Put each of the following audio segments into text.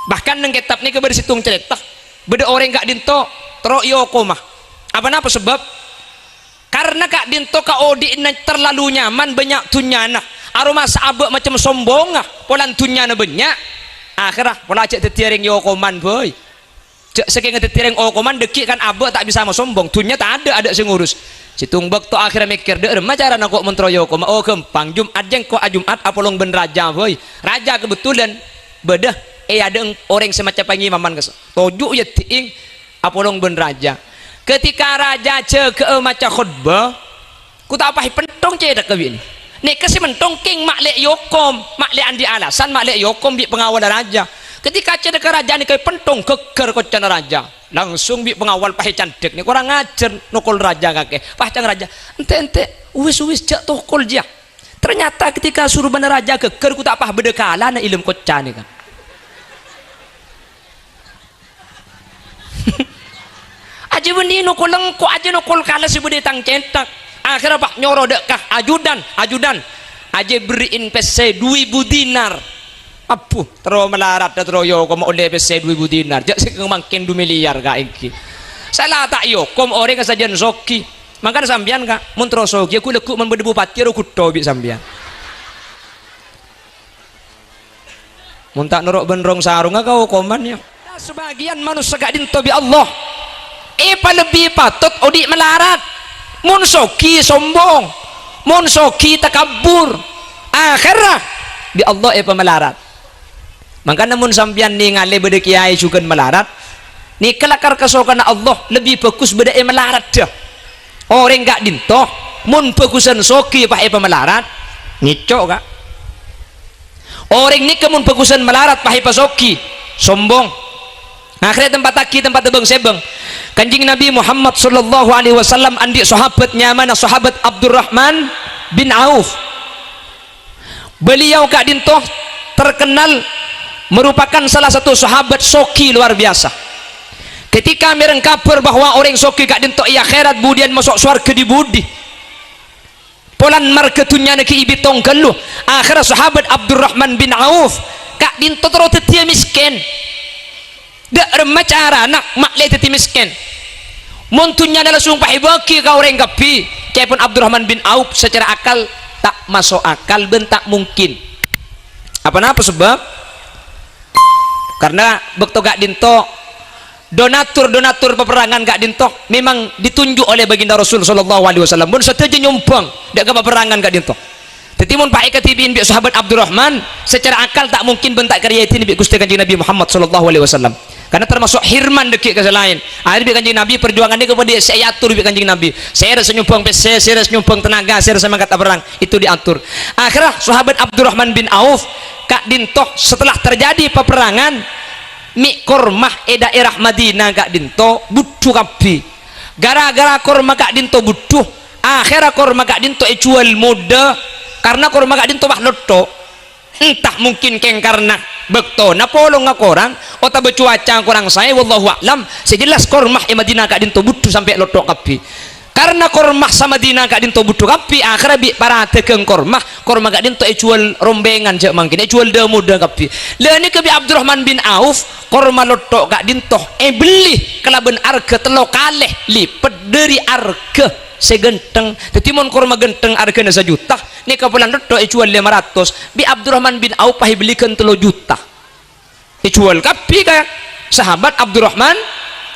Bahkan neng kitab ni kebersitung cerita beda orang kak dinto tero yoko mah apa napa sebab karena kak dinto kak odi terlalu nyaman banyak tunyana aroma saabek macam sombong polan tunyana banyak akhirah pola cek tetiring yokoman boy cek saking tetiring yokoman dekik kan abek tak bisa mau sombong tunya tak ada sengurus citung bek to akhirnya mikir deh cara nak kok mentro yokoma oh gampang Jumat jeng kok Jumat apolong ben raja boy raja kebetulan bedah ada orang semacam pengimaman kes toju ya tiing apolong ben raja ketika raja ke maca khutbah ku tak apa pentong cedak ke ini nek kasi mentong king maklek yokom maklek andi alasan maklek yokom bi pengawal raja ketika cedak ke raja ni kay pentong keker kocan raja langsung bi pengawal pahe cantik ni kurang ngajar nukul raja kakek pahcang raja ente uwis jak tokol dia ternyata ketika suruh bener raja keker ku tak apa bedekala na ilmu kocan ni kan aja benih nukul lengko aja nukul kala si bude tang cetak akhirnya pak nyoro dekah ajudan aja beriin PC 2000 dinar apuh terus melarat terus yo kom oleh PC 2000 dinar jak sing makin 2 miliar kak iki salah tak yo kom orang kesajian soki makanya sambian kak mun terus soki aku lekuk membede bupati ro kutho bi sambian mun tak norok benrong sarung kau koman ya sebagian manusia gak dinto bi Allah apa lebih patut odik melarat mun soki sombong mun soki takabur akhirah di Allah apa melarat makanya mun sampian ni ngale beda kiai sukan melarat ni kelakar kesokan Allah lebih bagus beda melarat dah orang gak dinto mun bagusan soki apa melarat ngicok kak orang ni kemun bagusan melarat apa soki sombong akhirnya tempat taki tempat tebang sebang kanjing Nabi Muhammad sallallahu alaihi wasallam andi sahabatnya mana sahabat Abdurrahman bin Auf beliau kak dinto terkenal merupakan salah satu sahabat soki luar biasa ketika mireng kabar bahwa orang soki kak dinto iya akhirat budian masuk surga di budi polan marketunya neki ibitong geluh akhirnya sahabat Abdurrahman bin Auf kak dinto terus tetia miskin dak remah cara nak maklek teti miskin muntunya adalah sumpah ibaki kau orang kapi cepun Abdurrahman bin Auf secara akal tak masuk akal ben tak mungkin apa sebab karena bekto gak dinto donatur peperangan gak dinto memang ditunjuk oleh baginda Rasul sallallahu alaihi wasallam mun setuju nyumbang dak ke peperangan gak dinto tetimun pak ikatibin bi sahabat Abdurrahman secara akal tak mungkin bentak karyatin bi Gusti Kanjeng Nabi Muhammad sallallahu alaihi wasallam karena termasuk hirman dekik ke lain akhirnya bi Kanjeng Nabi perjuangannya kepada saya atur bi Kanjeng Nabi saya rasa nyumbang PC saya rasa nyumbang tenaga saya rasa mangkat perang itu diatur akhirnya sahabat Abdurrahman bin Auf kak dintoh setelah terjadi peperangan mi kormah daerah Madinah kak dintoh butuh kapi gara-gara kormah kak dintoh butuh akhirnya kormah kak dintoh jual muda karena korma gak dinto bah lotto entah mungkin keng karena bekto na polong ngak orang ota becuaca kurang saya wallahu a'lam sejelas kormah Madinah gak dinto butuh sampai lotto kapi karena kormah sama Madinah gak dinto butuh kapi akhirnya bi para tegeng kormah gak dinto jual rombengan je mangkin jual de muda kapi le ni ke bi Abdurrahman bin Auf korma lotto gak dinto beli kelaben arga telo kaleh lipet dari arga segenteng tetimun korma genteng harganya 1 juta ni kapulan lotto jual 500 bi Abdurrahman bin Auf pahi belikan 3 juta jual kapi kayak sahabat Abdurrahman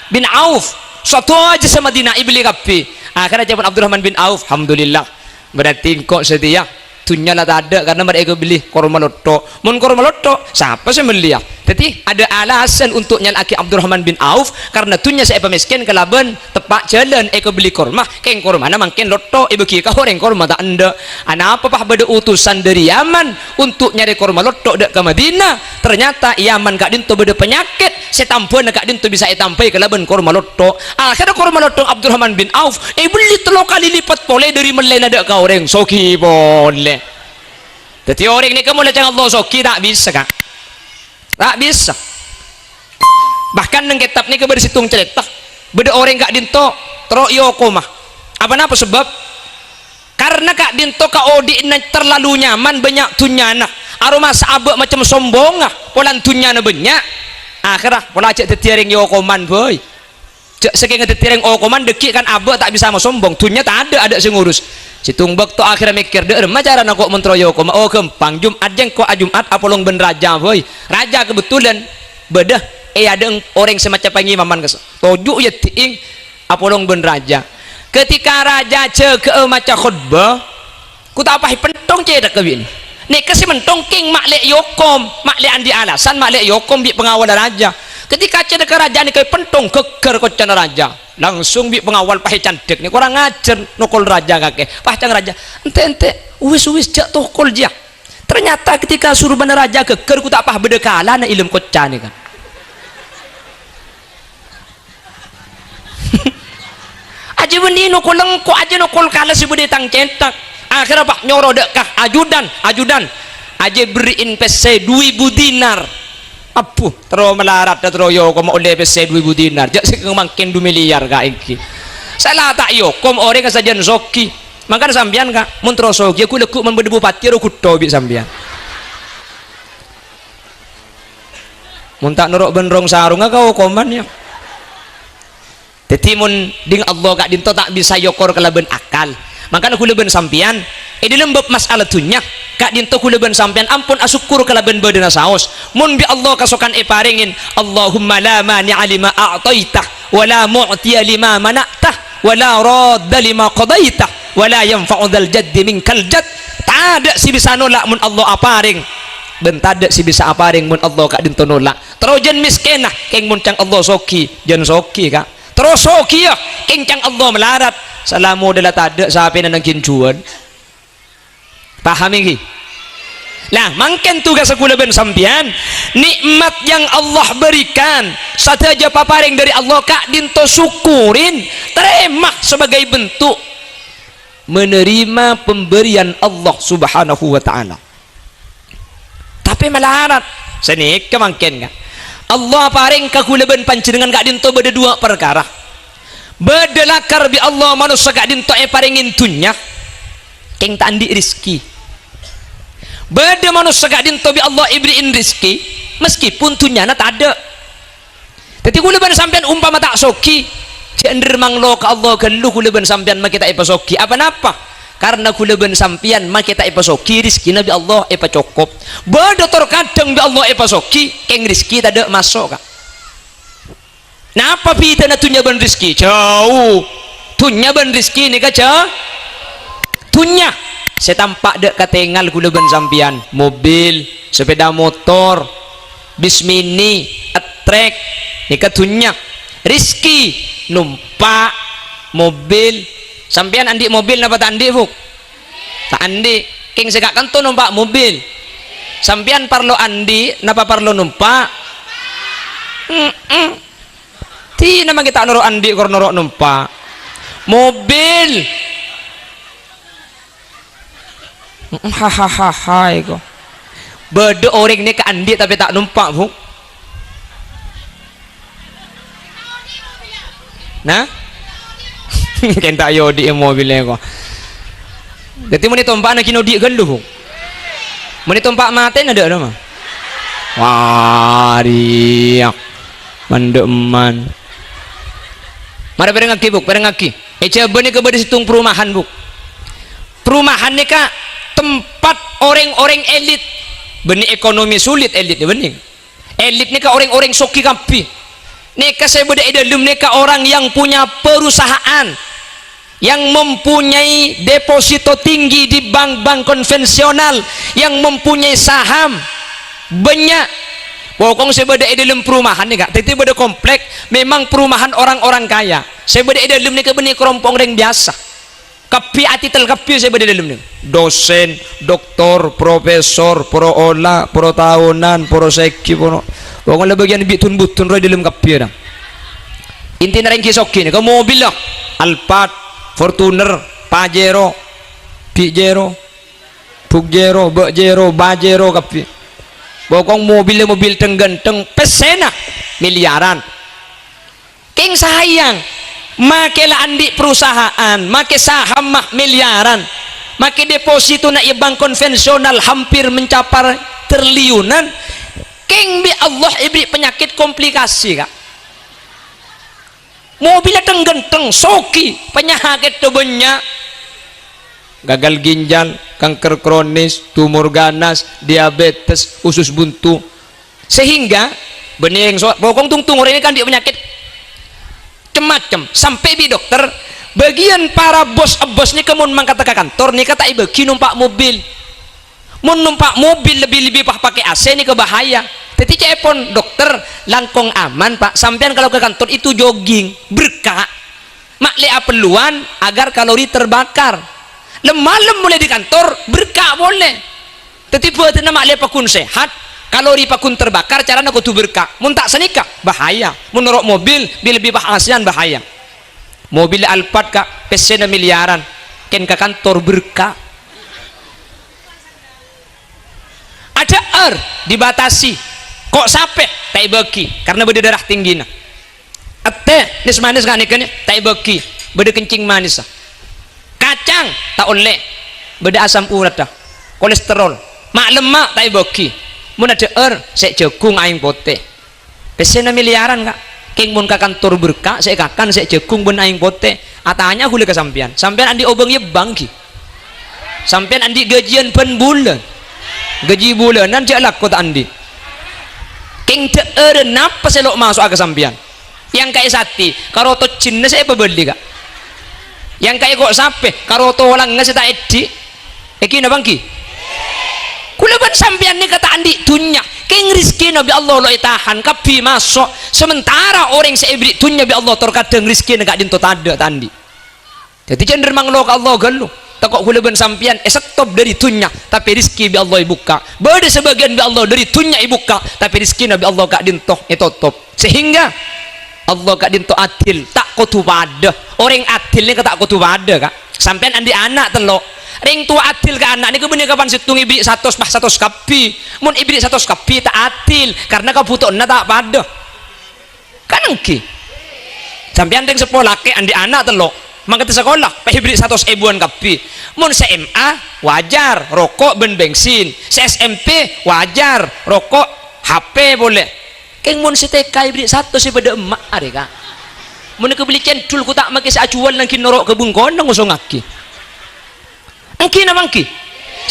bin Auf satu aja sama Madinah beli kapi akhirnya jawaban Abdurrahman bin Auf alhamdulillah berarti kok setia tunya lah tak ada karena mereka beli korma lotto mun korma lotto siapa sih beli ya jadi ada alasan untuk nyalaki Abdurrahman bin Auf karena tunya saya pemiskin kelaban tepak jalan beli korma keng korma na mungkin lotto ibu kika orang korma tak anda ana apa pah beda utusan dari Yaman untuk nyari korma lotto dek ke Madinah ternyata Yaman gak dinto beda penyakit saya tampuan gak dinto bisa tampai kelaban korma lotto akhirnya korma lotto Abdurrahman bin Auf beli 3 kali lipat boleh dari melena dek ke orang soki boleh jadi orang ini kamu lihat Allah soki tak bisa kak tak bisa bahkan neng kitab ini kebersitung cerita beda orang kak dinto tero yoko mah apa sebab karena kak dinto kak odi terlalu nyaman banyak tunyana aroma saabek macam sombong polan tunyana banyak akhirah pola cek tetiring yo koman boy cek saking tetiring o koman dekik kan abah tak bisa mau sombong tunya tak ada sing ngurus si tumbek to akhirnya mikir deh macaran aku mentroyo koman oh gampang Jumat jeng kok Jumat apolong ben raja boy raja kebetulan bedah ada orang semacam pengimaman kes toju ya tiing apolong ben raja ketika raja cek ke maca khutbah ku tak apa pentong cek dak ini nek kasih mentong king maklek yokom maklek andi alasan maklek yokom bi pengawal raja ketika cedek kerajaan ni kau pentong geger kocan raja langsung bi pengawal pahe cantik ni kurang ngajar nokol raja kakek pahcang raja ente wis jak tokol dia ternyata ketika suruh bener raja geger ku tak pah bedekala na ilmu kocan ni kan aja benih nokol lengko aja nokol kala si bude tang cetak akhirnya pak nyoro dekah ajudan aja beriin PC 2000 dinar apuh terus melarat terus yo kom oleh PC 2000 dinar jak sing mangkin 2 miliar ka iki salah tak yo kom orang saja soki makan sambian kak mun terus soki aku lekuk men berdebu pati ro kutho bi sambian mun tak norok benrong sarung kau koman ya tetimun ding Allah kak dinto tak bisa yokor kelaben akal makanya kuleben sampian dalam bab masalah dunya kak dinto kuleben sampian ampun asyukur kelaben badana saos mun bi Allah kasokan paringin Allahumma la mani'a lima a'taitah wa la mu'tiya lima mana'tah wa la radda lima qadaitah wa la yanfa'u dzal jaddi minkal jadd tak ada si bisa nolak mun Allah aparing dan tak ada si bisa aparing mun Allah kak dinto nolak terus jen miskinah keng mun cang Allah soki jen soki kak terus soki ya kencang Allah melarat salamu adalah tak ada siapa yang kincuan paham ini nah mungkin tugas aku lebih sampian nikmat yang Allah berikan saja paparing dari Allah kak dinto syukurin terima sebagai bentuk menerima pemberian Allah subhanahu wa ta'ala tapi melarat senik kemangkin kak Allah paring kakulaban pancenengan kak dinto beda dua perkara bedelakar bi Allah manusia kak dinto paringin tunya keng tandi rizki beda manusia kak dinto bi Allah ibriin rizki meskipun tunya na tak ada jadi kulaban sampean umpama tak soki cender manglo ka Allah gelu kulaban sampean makita ipasoki apa napa karena kulaban sampean makita ipasoki rizki nabi Allah cukup beda terkadang bi Allah ipasoki keng rizki tak ada masuk kak napa pita na tunya ban rizki jauh tunya ban rizki ni kaca tunya saya tampak dek katengal gula ban sampian mobil sepeda motor bis mini atrek ni katunya rizki numpak mobil sampian andi mobil napa tak andi buk tak andi king segak kanto numpak mobil sampian parlo andi napa parlo numpak ti nama kita noro andi kor noro numpak mobil hahaha iko beda orang ni ke andi tapi tak numpak bu nah kenta yo di mobilnya ko jadi mau ditompak nak kino di gelu bu mau ditompak mati ada nama wariak mandeman mari bareng ngaki buk bareng ngaki coba nih kepada situng perumahan buk perumahan nih kak tempat orang-orang elit benih ekonomi sulit elit ya bening elit nih kak orang-orang soki kampi nih kak saya beda dalam nih kak orang yang punya perusahaan yang mempunyai deposito tinggi di bank-bank konvensional yang mempunyai saham banyak pokoknya saya beda dalam perumahan nih kak tapi beda komplek memang perumahan orang-orang kaya saya beda dalam nih kak benih kerompong yang biasa kapi atitel kapi saya beda dalam nih dosen, doktor, profesor, pro olah, pro tahunan, pro seki pokoknya bagian bitun butun roy dalam kapi dah intinya ringki soki nih ke mobil lah Alphard, Fortuner, Pajero, Pijero, Pugjero, Bajero, Bajero kapi bokong mobilnya mobil tenggenteng pesena miliaran king sayang makelah andi perusahaan make saham mah miliaran make deposito na bank konvensional hampir mencapai triliunan Keng bi Allah ibri penyakit komplikasi kak. Mobil datang genteng, soki, penyakit tu banyak. Gagal ginjal, kanker kronis, tumor ganas, diabetes, usus buntu. Sehingga bening pokong tungtung orang ini kan dia penyakit macam sampai bi dokter bagian para bos ni kemun mangkata ke kantor ni kata ibu numpak mobil. Mun numpak mobil lebih-lebih pakai AC ini kebahaya. Jadi cepon dokter langkong aman pak. Sampean kalau ke kantor itu jogging berkah. Maklea peluan agar kalori terbakar. Malam mulai di kantor berkah boleh. Tapi buat nama maklea pakun sehat. Kalori pakun terbakar cara nak tu berkah. Mun tak senikah bahaya. Menurut mobil lebih bahasian bahaya. Mobil Alphard kak pesen miliaran. Ken ke kantor berkah. Ada dibatasi kok sampai tak beki karena beda darah tinggi nah ate nis manis kan ikan tak beki beda kencing manis kacang tak oleh beda asam urat dah kolesterol mak lemak tak beki mun ada saya jagung aing pote pesen miliaran kak keng mun ka kantor berkah saya kakan saya jagung ben aing pote atanya hule ke sampean andi obeng ye bangki sampean andi gajian pen bulan gaji bulanan je laku tak andi keng teere napa selok masuk ke sampian yang kayak sati karoto cinna saya pebeli kak yang kayak kok sampai karoto walang ngasih tak edi eki na bangki kulaban sampian ni kata andi dunya keng rizki nabi Allah lo itahan kapi masuk sementara orang seibri dunya bi Allah terkadang rizki na gak dinto tada tandi jadi cenderung lo ke Allah galuh takok kulaban sampian stop dari dunya tapi rizki bi Allah ibuka beda sebagian bi Allah dari dunya ibuka tapi rizki nabi Allah gak dintoh top sehingga Allah gak dintoh adil tak kutu pada orang adil ni tak kutu pada kak sampian andi anak telok ring tua adil ke anak ni kebenar kapan situng ibri 100 kapi mun ibri 100 kapi tak adil karena kebutuhan tak pada kan engki sampian ring sekolah ke andi anak telok mangkat sekolah peh beli 100 ribuan kapi mun SMA wajar rokok ben bensin SMP wajar rokok HP boleh keng mun TK beli 100 pada emak are kak mun ke beli cendul ku tak make sajuan lagi norok ke bungkon ngusung aki engki na mangki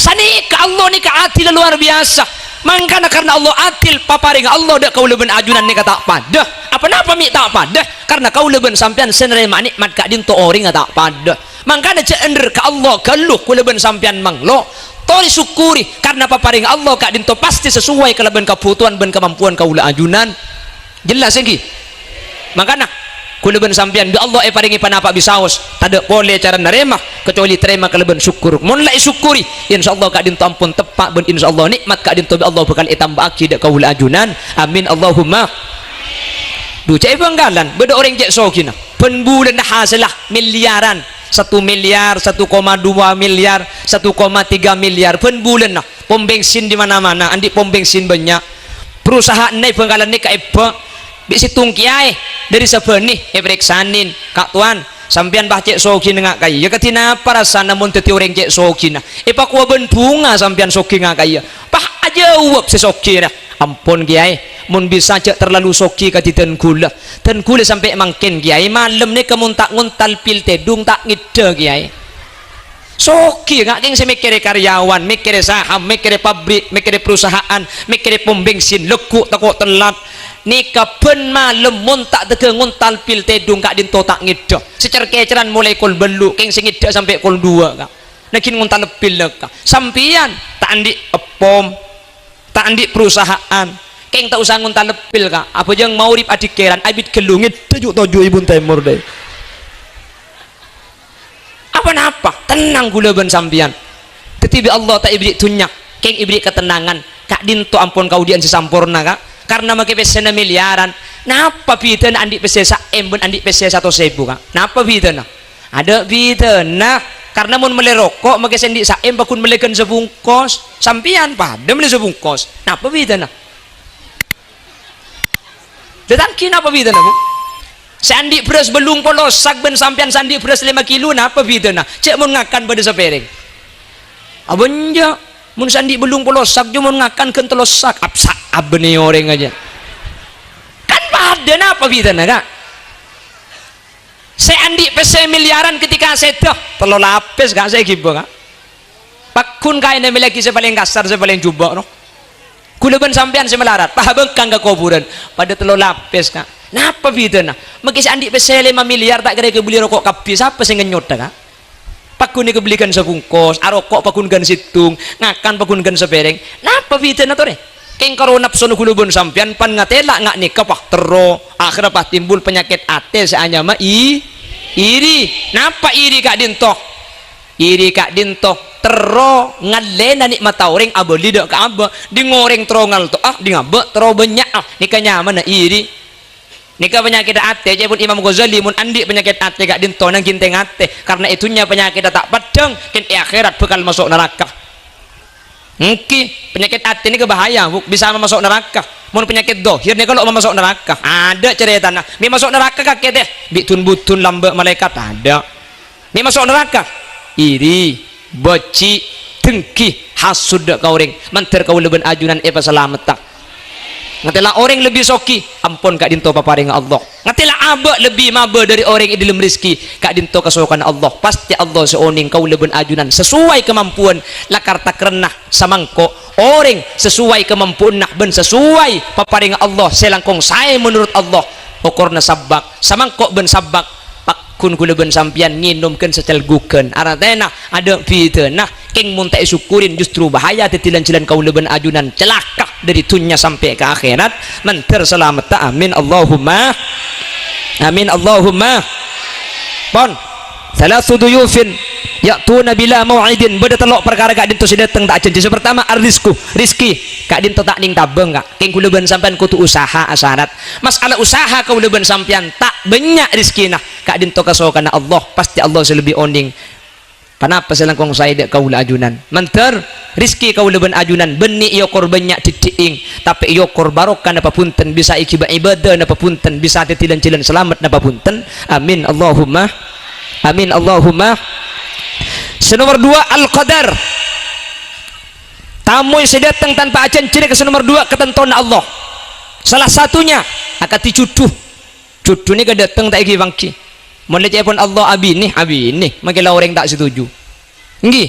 sani ka Allah ni ka adil luar biasa mangkana karena Allah adil paparing Allah dak kau leben ajunan ni kata pada apa napa mi tak pada karena kau leben sampean senerima nikmat kak dinto orang tak pada mangkana cender ka Allah galuh kau leben sampean manglo tori syukuri karena paparing Allah kak dinto pasti sesuai keleben kebutuhan ben kemampuan kau ajunan jelas engki mangkana kulaban sampian bi Allah paringi panapa bisaos tidak boleh cara nerima kecuali terima kelebihan syukur mun la syukuri insyaallah kak dinto ampun tepak ben insyaallah nikmat kak dinto bi Allah bakal itambaki dak kaula ajunan amin Allahumma du cai banggalan beda orang cek sokina pen bulan hasilah miliaran 1 miliar 1,2 miliar 1,3 miliar pen bulan nah pom bensin di mana-mana andi pom bensin banyak perusahaan naik banggalan ni ka eba bisi tungkiai dari sebenih ebreksanin kak tuan sampian bah cek soki nengak kaya ya katina para sana mun teti orang cek soki na ipa kuwa ben bunga sampian soki ngak kaya pah aja uap si soki na ampun kiai mun bisa cek terlalu soki katiten gula sampai mangkin kiai malam ni kemun tak nguntal pil tedung tak ngide kiai soki ngak keng semikir karyawan mikir saham mikir pabrik mikir perusahaan mikir pom bensin lekuk takut telat nikah ben malam mun tak tege nguntal pil tedung kak dinto tak ngida secer keceran mulai kol belu keng sing ngida sampai kol 2 kak nakin nguntal pil kak sampian tak andi pom tak andi perusahaan keng tak usah nguntal pil kak apa jeng mau rip adik keran abit gelungit tujuh ibun timur deh apa napa tenang gula ben sampian tetibi Allah tak ibrik tunyak keng ibrik ketenangan kak dinto ampun kau dian sesampurna kak karena make pesen miliaran napa biden andi pesen ben andi pesen 100.000 kak napa biden ada biden karena mun mele rokok make sendi saem bakun meleken sebungkos sampian pada mele sebungkos napa biden tetangki napa biden bu sandi beras belung polosak ben sampian sandi beras 5 kilo napa biden cek mun ngakan pada sepiring abenja mun sandi belum polosak cuma ngakan kan telosak apsak abne orang aja kan pada apa bida naga saya andi pese miliaran ketika saya dah telur lapis gak saya gibo kak pakun kain yang miliki saya paling kasar saya paling jubok no kulaban sampean saya melarat pahabengkang ke kuburan pada telur lapis kak napa bida na magkis andi pese 5 miliar tak kira beli rokok kabis apa sih ngenyot kak pakun ni kebelikan sebungkus arokok pakun gan situng ngakan pakun gan sebereng napa bida na to re keng karo nafsu kulubun sampean pan ngatela ngak nikah pah tero akhirnya pah timbul penyakit ate seanya mah iri napa iri kak dintoh tero ngalena nikmat orang abo lidak ka abo di ngoreng terongal to di ngabe tero banyak nikah nyaman na iri nikah penyakit ate pun Imam Ghazali mun andi penyakit ate gak dinto nang ginteng ate karena itunya penyakit tak padang ken akhirat bakal masuk neraka penyakit ate ini kebahaya bisa masuk neraka mun penyakit dohir nih kalau masuk neraka ada cerita nah mi masuk neraka kakek deh bitun butun lambe malaikat ada mi masuk neraka iri boci dengki hasud kau orang manter kau leben ajunan eva selamat tak ngatilah orang lebih soki ampun kak dinto paparing Allah ngatilah abak lebih maba dari orang yang dalam rizki kak dinto kesokan Allah pasti Allah seoning kau leben ajunan sesuai kemampuan lakar tak renah samangko orang sesuai kemampuan nak ben sesuai paparing Allah selangkong saya menurut Allah ukurna sabak samangko ben sabak pakun kuleben sampian nginumkan secelgukan aratena ada fitnah keng mun tak syukurin justru bahaya tetilan-tilan kau leben ajunan celaka dari dunia sampai ke akhirat manter selamat ta amin Allahumma pon salasu duyufin ya'tuna bila mau'idin beda telok perkara kak dinto dateng tak janji pertama rizki kak dinto tak ning tabeng kak keng kuleben sampean kutu usaha asyarat masalah usaha kau leben sampean tak banyak rizkina kak dinto kasokan Allah pasti Allah selebih oning kenapa selangkong saya dek kau ajunan manter rizki kau leben ajunan benih yokor banyak titing tapi yokor barokah napa punten bisa ikiba ibadah napa punten bisa tetilan-tilan selamat napa punten amin Allahumma senomor 2 al-qadar tamu yang sedatang tanpa ajan ciri ke nomor 2 ketentuan Allah salah satunya akan dicuduh cuduh ini kedatang tak iki bangki mulai pun Allah abi nih makilah orang tak setuju nggih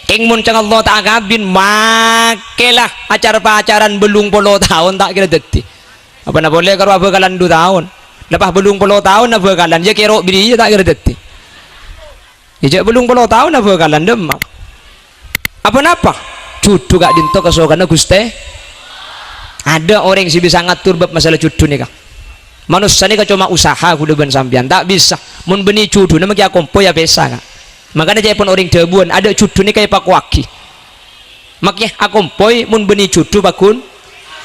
keng muncang Allah tak kabin makilah acara-acaran belum 10 tahun tak kira detik apa nak boleh karo bakalan 2 tahun lepas belum 10 tahun apa bakalan ya kira biri tak kira detik ya belum 10 tahun apa bakalan demak apa napa cudu gak dinto kesokan Guste ada orang sih bisa ngatur bab masalah cudu nih kak manusia ini cuma usaha kudu ben sampian tak bisa mun beni cudu nama kia kompo ya pesa kak makanya jaya pun orang debuan ada cudu ini kayak pakuaki makanya akompoi mun beni cudu bakun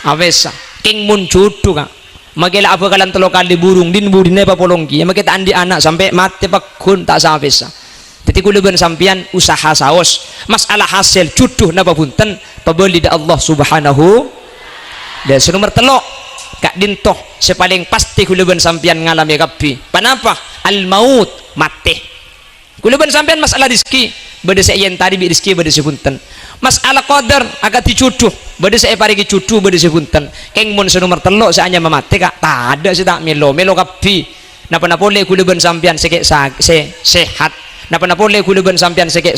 avesa king mun cudu kak makanya apa kalian telo kali burung din burine apa polongki makanya andi anak sampai mati bakun tak sama pesa jadi kudu ben sampian usaha saos masalah hasil cudu napa punten pebeli da Allah subhanahu dan nomor telok kak dintoh sepaling pasti kuluban sampian ngalami kapi kenapa al maut mati kuluban sampian masalah rizki beda saya yang tadi bi rizki beda sepunten masalah qadar agak dicuduh beda saya parigi cudu beda sepunten keng mun senomor telok saya hanya memati kak tak ada sih tak melo kapi napa boleh kuluban sampian sehat napa boleh kuluban sampian sakit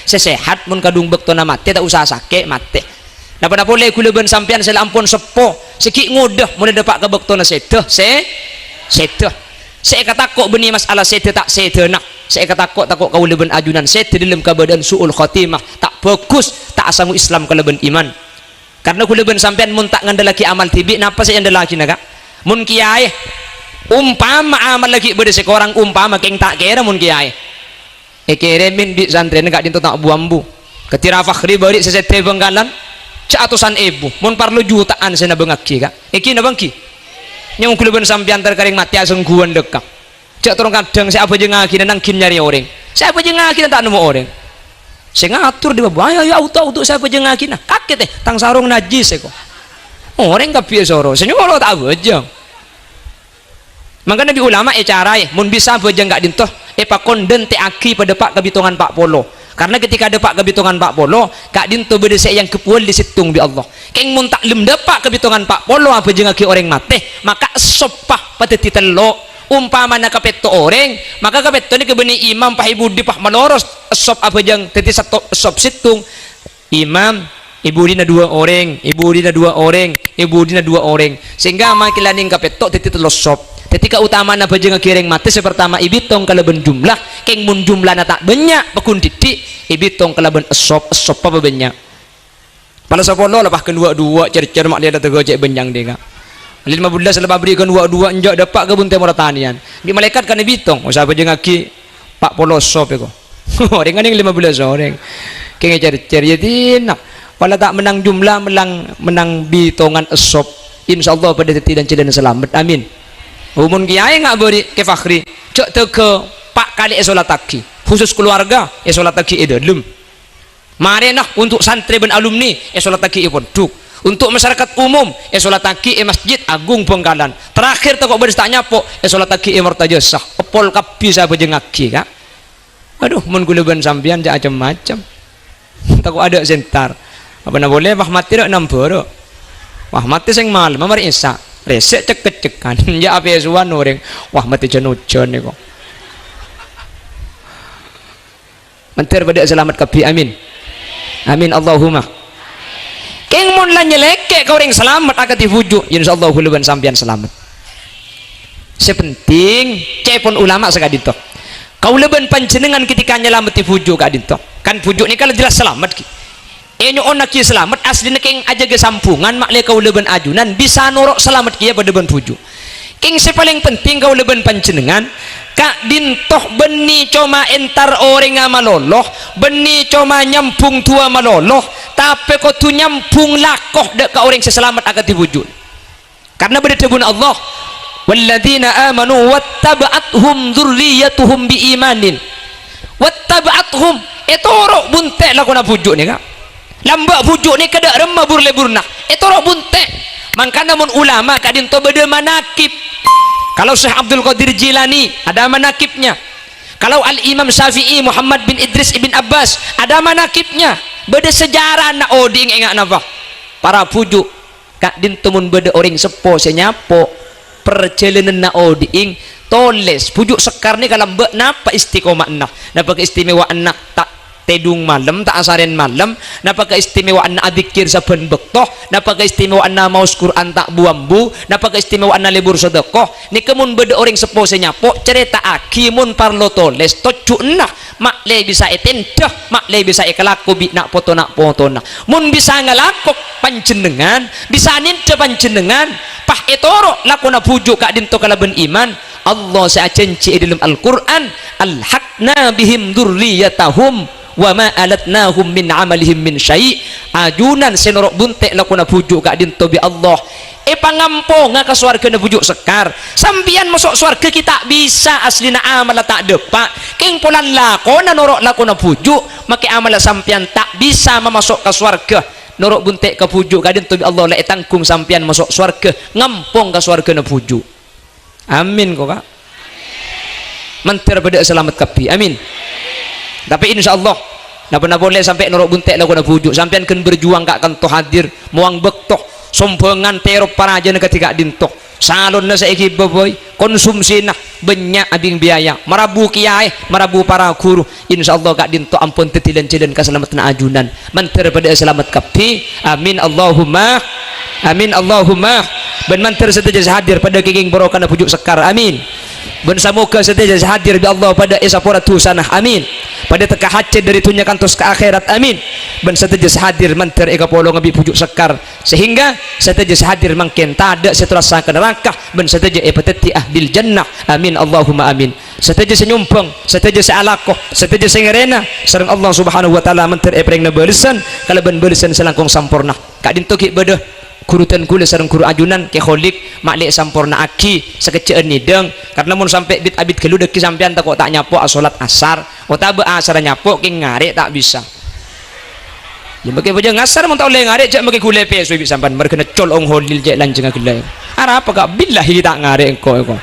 sehat mun kadung bekto na mati tak usah sakit mati napa boleh kuluban sampian sel ampun sepo sikit ngudah mulai dapat kebekto na sedah saya kata kok benih masalah sedah tak sedah nak saya kata kok takut kau leben ajunan sedah dalam keadaan suul khatimah tak bagus tak asangu Islam ke leben iman karena kuluban sampian mun tak ngandalaki amal tibi napa saya ngandalaki naga mun kiai umpama amal lagi beda sekorang umpama keng tak kira mun kiai keremin di santren gak dinto tak buambu ketira fakhri bari sesete benggalan atusan ibu mun parlo jutaan saya bengaki kak iki na bangki nyong kuluban sampian terkering mati aseng guan dekak cak turun kadang saya apa jeung ngaki nangkin nyari orang saya apa jeung ngaki tak nemu orang saya ngatur di bawah ya auto saya apa jeung ngaki nah kaget tang sarung najis kok orang gak biasa soro senyum kalau tak bejeng makanya di ulama cara mun bisa bejeng gak dintoh pakonden te aki pada pak kebitongan pak polo karena ketika dapat kebitungan Pak Polo kak dinto beda yang kepual di situng bi Allah keng mun tak lem dapat kebitungan Pak Polo apa jeung aki orang mate maka sopah pada titelo umpama na kapetto orang maka kapetto ni kebeni imam pahibudi pah maloros sop apa jeung titi satu sop situng imam ibu dina 2 orang ibu dina 2 orang ibu dina 2 orang sehingga makilaning kapetto titi telo sop ketika utama na bajeng kiring mati sepertama ibitong kalaban jumlah keng mun jumlah na tak banyak pakun titik ibitong kalaban esop apa banyak pada sapolo lepas kedua cer mak dia datang gojek benjang dia 15 lepas berikan 2 enjak dapat kebun teh pertanian di malaikat kan ibitong usah bajeng aki pak polo sop eko orang kan yang 15 orang keng cer jadi nak kalau tak menang jumlah menang bitongan esop insyaallah pada titik dan cedan selamat amin. Umun kiai nggak beri ke fakhri cok te ke pak kali esolat taki khusus keluarga esolat taki edalem mari nah untuk santri ben alumni esolat taki pondok untuk masyarakat umum esolat taki masjid agung Bengkalan terakhir tak kok beristanya po esolat taki martajasah pol kapi saya bejengaki kak aduh mun guleban sambian ja macam-macam tak kok ada sentar apa na boleh mah mati dak namporo wah mati sing mal mari isa resek cek-cekan ya apa suan orang wah mati jenujon nih kok mentir pada selamat kapi amin amin Allahumma keng mun lan nyeleke kau orang selamat akan dibujuk insyaallah huluban sampean selamat sepenting cepon ulama sekadito kau leban panjenengan ketika nyelamat dibujuk kadito kan bujuk ni kalau jelas selamat ki enyo onak ki selamat asli keng aja ke sampungan makle kau leben ajunan bisa norok selamat kia pada ben puju keng se paling penting kau leben panjenengan kak dintoh beni coma entar orang maloloh beni coma nyampung tua maloloh tapi kau tu nyampung lakoh dek ka orang seselamat akan dibujuk karena beda tebun Allah walladzina amanu wattaba'athum dzurriyyatuhum biimanin wattaba'athum etorok bunte lakona pujuk ni kak lambak pujuk ni kada remah burle-burnak itu roh bunte maka namun ulama kadin to beda manakib kalau Syekh Abdul Qadir Jilani ada manakibnya kalau Al-Imam Syafi'i Muhammad bin Idris ibn Abbas ada manakibnya beda sejarah na oding enggak napa para pujuk kadin to mun beda orang sepo senyapo perjalanan na oding toles pujuk sekar ni kalau mbak napa istiqomah nah napa keistimewaan nak tak tedung malam tak asaren malam napa keistimewaan na adzikir saben bektoh napa keistimewaan na maus Quran tak buambu napa keistimewaan na libur sedekah ni kemun beda orang sepo senyapo cerita akimun parlo toles tocu nah mak le bisa etendah mak le bisa ekalaku bi nak foto nak mun bisa ngalakok panjenengan bisa ninte panjenengan pah etoro lakona pujuk kak dinto kalaben iman Allah sa'acenci dalam Al-Quran alhaqna bihim dzurriyyatahum wa ma alatnahum min amalihim min syai' ajunan senorok buntek lakuna pujuk kak dinto bi Allah pangampo nga ka swarga na bujuk sekar sampian masuk swarga kita bisa aslina amal tak depak keng polan lako na norok lako na pujuk maki amal sampian tak bisa memasuk ke swarga norok buntek ke pujuk kadin tu Allah la tangkung sampian masuk swarga ngampong ke swarga na pujuk amin kok kak mentir pada selamat kapi amin tapi insyaallah napa boleh sampai norok buntek lako na pujuk sampian ken berjuang kak kan to hadir muang bektoh sombongan terop para aja ketika dintoh salon na saiki boboy konsumsi nah banyak abing biaya marabu kiai marabu para guru insyaallah kak dintoh ampun tetilan-tilan keselamatan ajunan manter pada selamat kapi amin Allahumma amin Allahumma ben manter seteja hadir pada kenging borokana pujuk sekar amin ben samoga seteja hadir bi Allah pada esapora tusanah amin pada teka hajat dari dunia kantos ke akhirat amin ben seteja hadir manter eka polo ngabi pujuk sekar sehingga seteja hadir mangken tada seterasa ke neraka ben seteja epateti ahdil jannah amin Allahumma amin seteja senyumpeng seteja sealakoh seteja sengerena sareng Allah subhanahu wa ta'ala manter epreng na barisan kalau ben barisan selangkung sampurna kak dintoki bedah kurutan kula sareng guru ajunan ke kholik maklik sampurna aki sekeceen nideng karena mun sampai bit abit gelu deki sampean tak kok tak nyapo salat asar ota be asar nyapo ki ngarek tak bisa ya bagi bojo ngasar mun tak oleh ngarek jak bagi gule pe sampean merkena col ong holil jak lanjeng gelai ara apa kak billahi tak ngarek engko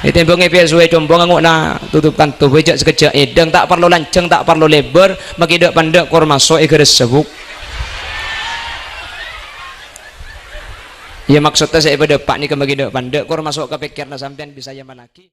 Ditembongi pihak suwe combong nganguk na tutupkan tuh bejak sekejap edeng tak perlu lanceng tak perlu lebar makidak pandek kor masuk ikhres sebuk. Ya maksudnya saya pada pak ni kemagidak pandek kor masuk ke pikirna sampean bisa yang lagi.